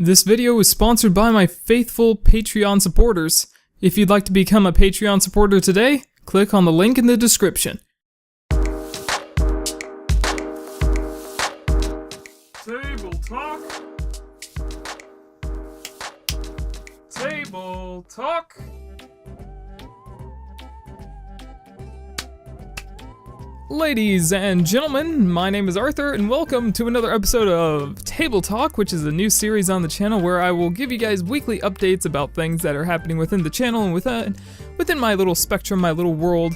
This video is sponsored by my faithful Patreon supporters. If you'd like to become a Patreon supporter today, click on the link in the description. Table talk. Table talk. Ladies and gentlemen, my name is Arthur, and welcome to another episode of Table Talk, which is a new series on the channel where I will give you guys weekly updates about things that are happening within the channel and within my little spectrum, my little world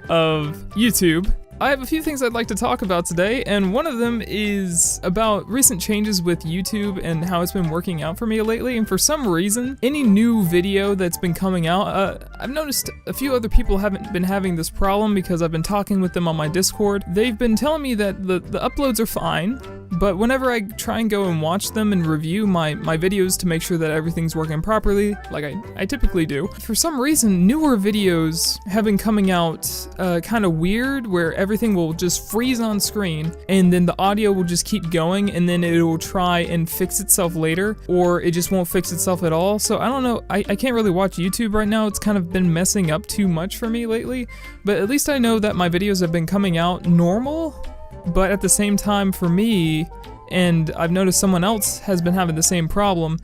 of YouTube. I have a few things I'd like to talk about today, and one of them is about recent changes with YouTube and how it's been working out for me lately. And for some reason, any new video that's been coming out, I've noticed a few other people haven't been having this problem because I've been talking with them on my Discord. They've been telling me that the uploads are fine, but whenever I try and go and watch them and review my videos to make sure that everything's working properly, like I typically do, for some reason, newer videos have been coming out kind of weird, where everything will just freeze on screen, and then the audio will just keep going, and then it will try and fix itself later, or it just won't fix itself at all. So I don't know, I can't really watch YouTube right now. It's kind of been messing up too much for me lately, but at least I know that my videos have been coming out normal. But at the same time, for me, and I've noticed someone else has been having the same problem,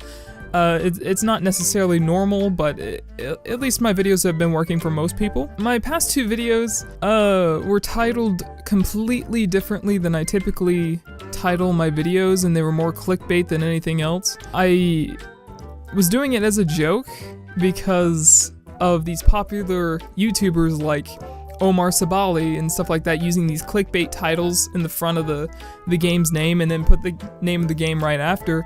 it's not necessarily normal, but at least my videos have been working for most people. My past two videos were titled completely differently than I typically title my videos, and they were more clickbait than anything else. I was doing it as a joke because of these popular YouTubers like Omar Sabali and stuff like that, using these clickbait titles in the front of the game's name and then put the name of the game right after.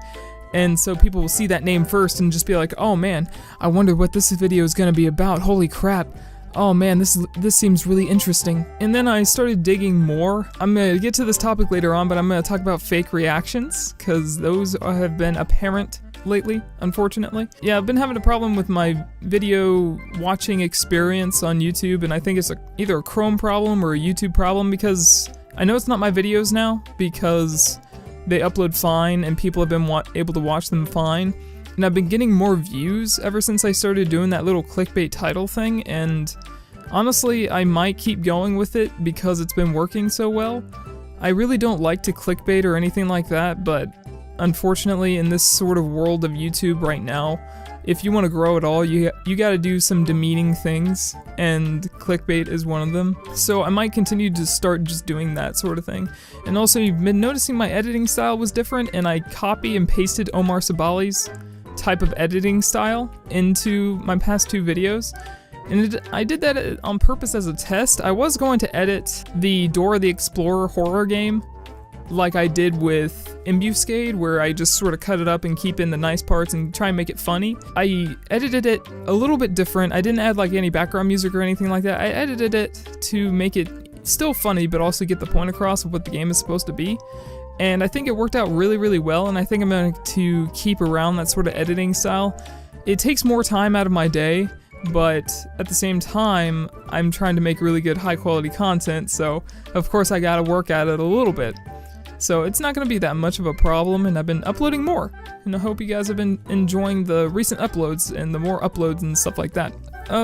And so people will see that name first and just be like, oh man, I wonder what this video is gonna be about, holy crap. Oh man, this seems really interesting. And then I started digging more. I'm gonna get to this topic later on, but I'm gonna talk about fake reactions, because those have been apparent lately, unfortunately. Yeah, I've been having a problem with my video watching experience on YouTube, and I think it's either a Chrome problem or a YouTube problem, because I know it's not my videos now, because they upload fine and people have been able to watch them fine. And I've been getting more views ever since I started doing that little clickbait title thing, and honestly, I might keep going with it because it's been working so well. I really don't like to clickbait or anything like that, but unfortunately, in this sort of world of YouTube right now, if you want to grow at all, you gotta do some demeaning things, and clickbait is one of them. So I might continue to start just doing that sort of thing. And also, you've been noticing my editing style was different, and I copy and pasted Omar Sabali's type of editing style into my past two videos. And I did that on purpose as a test. I was going to edit the Dora the Explorer horror game like I did with Embuscade, where I just sort of cut it up and keep in the nice parts and try and make it funny. I edited it a little bit different. I didn't add like any background music or anything like that. I edited it to make it still funny, but also get the point across of what the game is supposed to be. And I think it worked out really, really well, and I think I'm going to keep around that sort of editing style. It takes more time out of my day, but at the same time, I'm trying to make really good, high-quality content, so of course I gotta work at it a little bit. So it's not going to be that much of a problem, and I've been uploading more. And I hope you guys have been enjoying the recent uploads and the more uploads and stuff like that.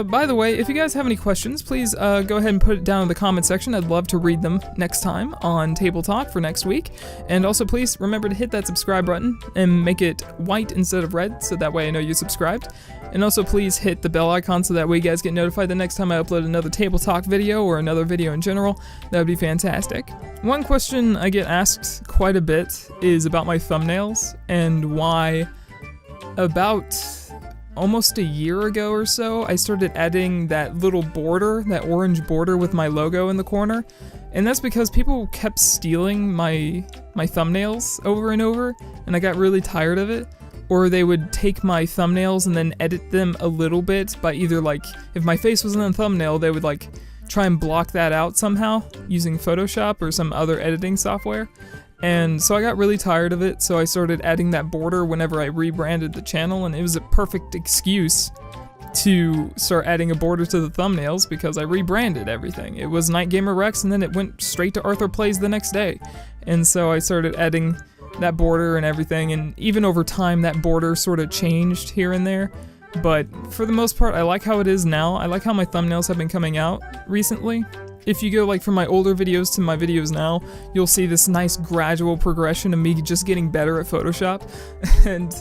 By the way, if you guys have any questions, please go ahead and put it down in the comment section. I'd love to read them next time on Table Talk for next week. And also please remember to hit that subscribe button and make it white instead of red, so that way I know you subscribed. And also please hit the bell icon so that way you guys get notified the next time I upload another Table Talk video or another video in general. That would be fantastic. One question I get asked quite a bit is about my thumbnails, and why about almost a year ago or so I started adding that little border, that orange border with my logo in the corner. And that's because people kept stealing my thumbnails over and over, and I got really tired of it. Or they would take my thumbnails and then edit them a little bit by either, like, if my face was in the thumbnail, they would like try and block that out somehow using Photoshop or some other editing software. And so I got really tired of it, so I started adding that border whenever I rebranded the channel, and it was a perfect excuse to start adding a border to the thumbnails because I rebranded everything. It was Night Gamer Rex, and then it went straight to Arthur Plays the next day. And so I started adding that border and everything, and even over time that border sort of changed here and there. But for the most part, I like how it is now. I like how my thumbnails have been coming out recently. If you go like from my older videos to my videos now, you'll see this nice gradual progression of me just getting better at Photoshop. And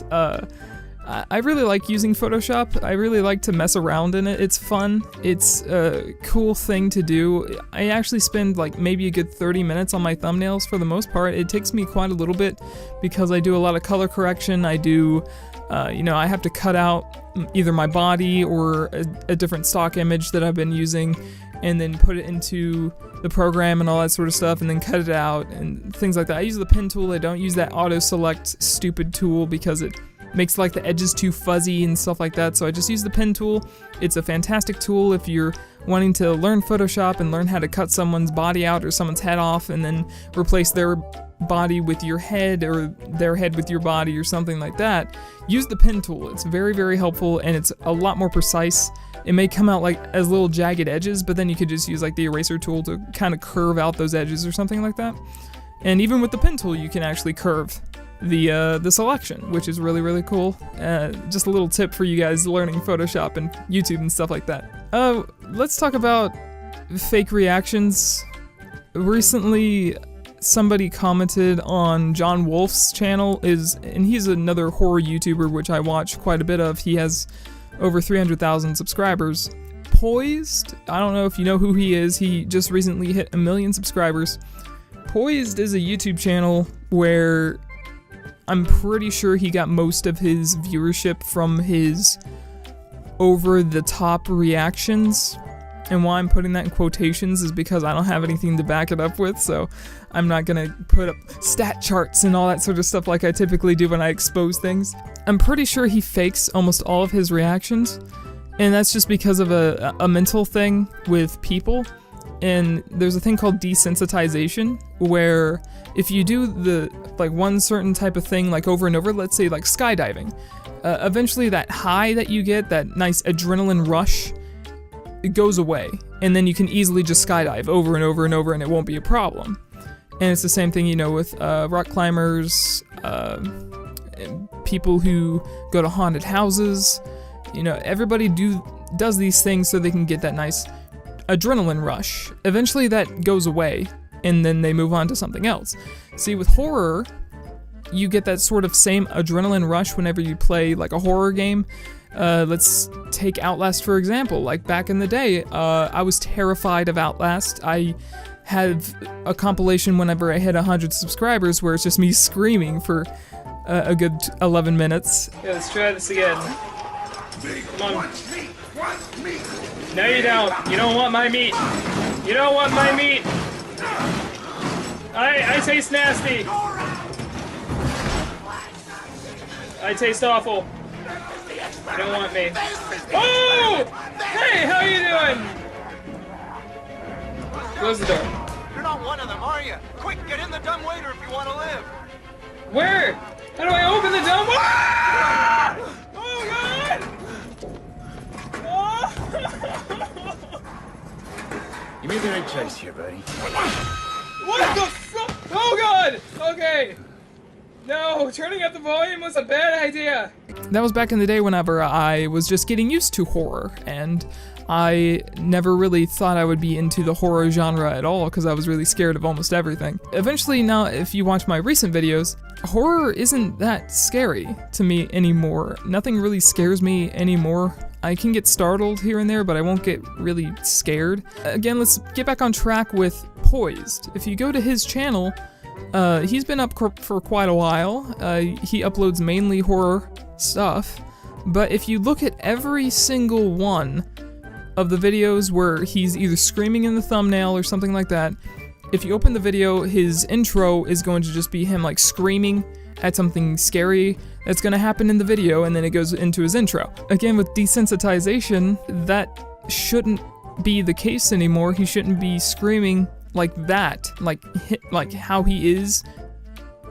I really like using Photoshop. I really like to mess around in it. It's fun. It's a cool thing to do. I actually spend like maybe a good 30 minutes on my thumbnails for the most part. It takes me quite a little bit because I do a lot of color correction. I do, I have to cut out either my body or a different stock image that I've been using, and then put it into the program and all that sort of stuff, and then cut it out and things like that. I use the pen tool. I don't use that auto select stupid tool because it makes like the edges too fuzzy and stuff like that, so I just use the pen tool. It's a fantastic tool if you're wanting to learn Photoshop and learn how to cut someone's body out or someone's head off and then replace their body with your head or their head with your body or something like that. Use the pen tool. It's very, very helpful, and it's a lot more precise. It may come out like as little jagged edges, but then you could just use like the eraser tool to kind of curve out those edges or something like that. And even with the pen tool, you can actually curve the selection, which is really, really cool. Just a little tip for you guys learning Photoshop and YouTube and stuff like that. Let's talk about fake reactions. Recently, somebody commented on John Wolf's channel, and he's another horror YouTuber which I watch quite a bit of. He has over 300,000 subscribers. Poised, I don't know if you know who he is. He just recently hit 1 million subscribers. Poised is a YouTube channel where I'm pretty sure he got most of his viewership from his over-the-top reactions. And why I'm putting that in quotations is because I don't have anything to back it up with, so I'm not gonna put up stat charts and all that sort of stuff like I typically do when I expose things. I'm pretty sure he fakes almost all of his reactions, and that's just because of a mental thing with people. And there's a thing called desensitization, where if you do the like one certain type of thing like over and over, let's say like skydiving, eventually that high that you get, that nice adrenaline rush, it goes away, and then you can easily just skydive over and over and over, and it won't be a problem. And it's the same thing, with rock climbers, people who go to haunted houses. Everybody does these things so they can get that nice adrenaline rush. Eventually that goes away, and then they move on to something else. See, with horror, you get that sort of same adrenaline rush whenever you play like a horror game. Let's take Outlast for example. Like back in the day, I was terrified of Outlast. I have a compilation whenever I hit 100 subscribers where it's just me screaming for a good 11 minutes. Yeah, let's try this again. Come on. No, you don't. You don't want my meat. You don't want my meat. I taste nasty. I taste awful. You don't want me. Oh! Hey, how you doing? Close the door. You're not one of them, are you? Quick, get in the dumbwaiter if you want to live. Where? How do I open the dumbwaiter? Ah! Oh, God! You made the right choice here, buddy. What the fuck? Oh, God! Okay. No, turning up the volume was a bad idea. That was back in the day whenever I was just getting used to horror, and I never really thought I would be into the horror genre at all because I was really scared of almost everything. Eventually now, if you watch my recent videos, horror isn't that scary to me anymore. Nothing really scares me anymore. I can get startled here and there, but I won't get really scared. Again, let's get back on track with Poised. If you go to his channel, he's been up for quite a while. He uploads mainly horror stuff, but if you look at every single one of the videos where he's either screaming in the thumbnail or something like that, if you open the video, his intro is going to just be him like screaming at something scary that's going to happen in the video, and then it goes into his intro. Again, with desensitization, that shouldn't be the case anymore. He shouldn't be screaming like that, like how he is.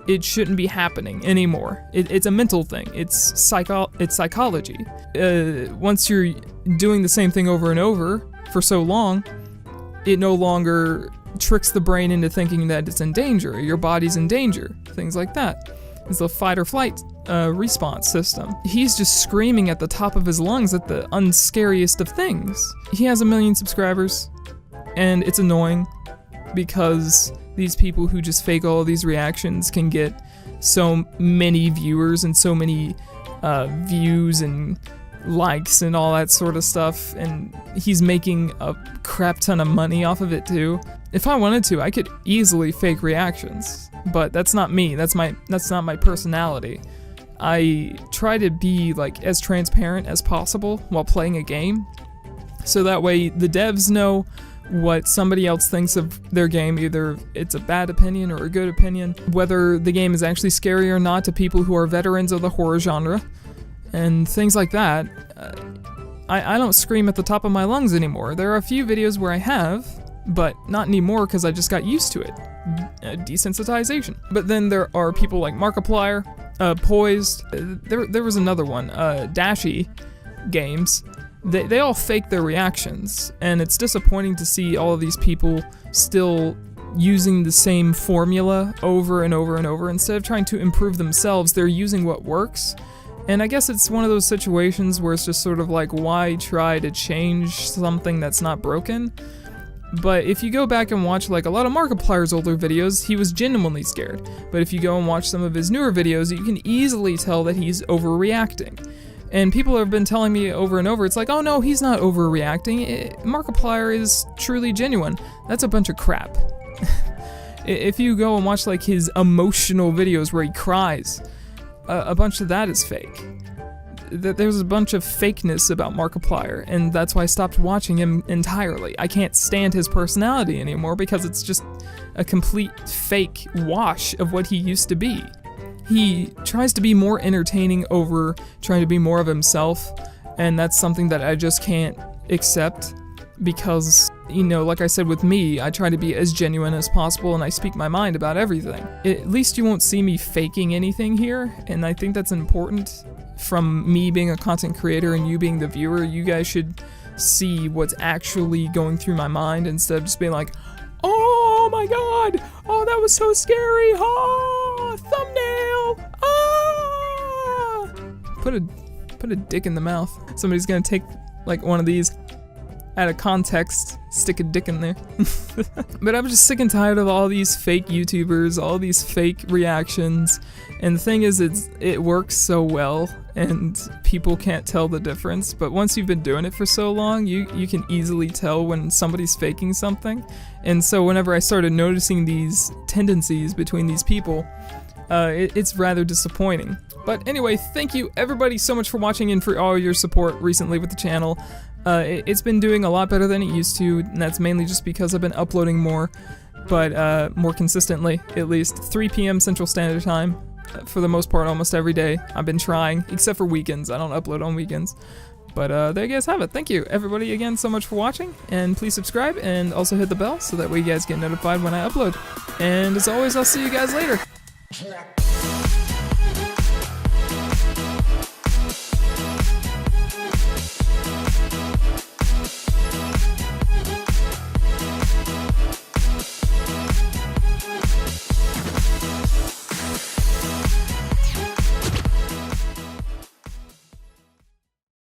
It shouldn't be happening anymore. It's a mental thing. It's psychology. Once you're doing the same thing over and over for so long, it no longer tricks the brain into thinking that it's in danger, your body's in danger, things like that. is the fight or flight response system. He's just screaming at the top of his lungs at the unscariest of things. He has 1 million subscribers, and it's annoying because these people who just fake all these reactions can get so many viewers and so many views and likes and all that sort of stuff, and he's making a crap ton of money off of it too. If I wanted to, I could easily fake reactions, but that's not me. That's not my personality. I try to be like as transparent as possible while playing a game, so that way the devs know what somebody else thinks of their game, either it's a bad opinion or a good opinion, whether the game is actually scary or not to people who are veterans of the horror genre, and things like that. I don't scream at the top of my lungs anymore. There are a few videos where I have, but not anymore because I just got used to it. Desensitization. But then there are people like Markiplier, Poised, there was another one, Dashy Games. They all fake their reactions, and it's disappointing to see all of these people still using the same formula over and over and over. Instead of trying to improve themselves, they're using what works. And I guess it's one of those situations where it's just sort of like, why try to change something that's not broken? But if you go back and watch like a lot of Markiplier's older videos, he was genuinely scared. But if you go and watch some of his newer videos, you can easily tell that he's overreacting. And people have been telling me over and over, it's like, oh no, he's not overreacting. Markiplier is truly genuine. That's a bunch of crap. If you go and watch like his emotional videos where he cries, a bunch of that is fake. There's a bunch of fakeness about Markiplier, and that's why I stopped watching him entirely. I can't stand his personality anymore because it's just a complete fake wash of what he used to be. He tries to be more entertaining over trying to be more of himself, and that's something that I just can't accept because, you know, like I said with me, I try to be as genuine as possible and I speak my mind about everything. At least you won't see me faking anything here, and I think that's important. From me being a content creator and you being the viewer, you guys should see what's actually going through my mind instead of just being like, oh my god, oh that was so scary, oh, thumbnail, ah! Put a dick in the mouth. Somebody's gonna take like one of these out of context, stick a dick in there. But I'm just sick and tired of all these fake YouTubers, all these fake reactions, and the thing is, it works so well, and people can't tell the difference, but once you've been doing it for so long, you can easily tell when somebody's faking something, and so whenever I started noticing these tendencies between these people, it's rather disappointing. But anyway, thank you everybody so much for watching and for all your support recently with the channel. It's been doing a lot better than it used to, and that's mainly just because I've been uploading more, but more consistently, at least 3 p.m. Central Standard Time, for the most part, almost every day. I've been trying, except for weekends. I don't upload on weekends. But there you guys have it. Thank you, everybody, again, so much for watching, and please subscribe, and also hit the bell so that way you guys get notified when I upload. And as always, I'll see you guys later.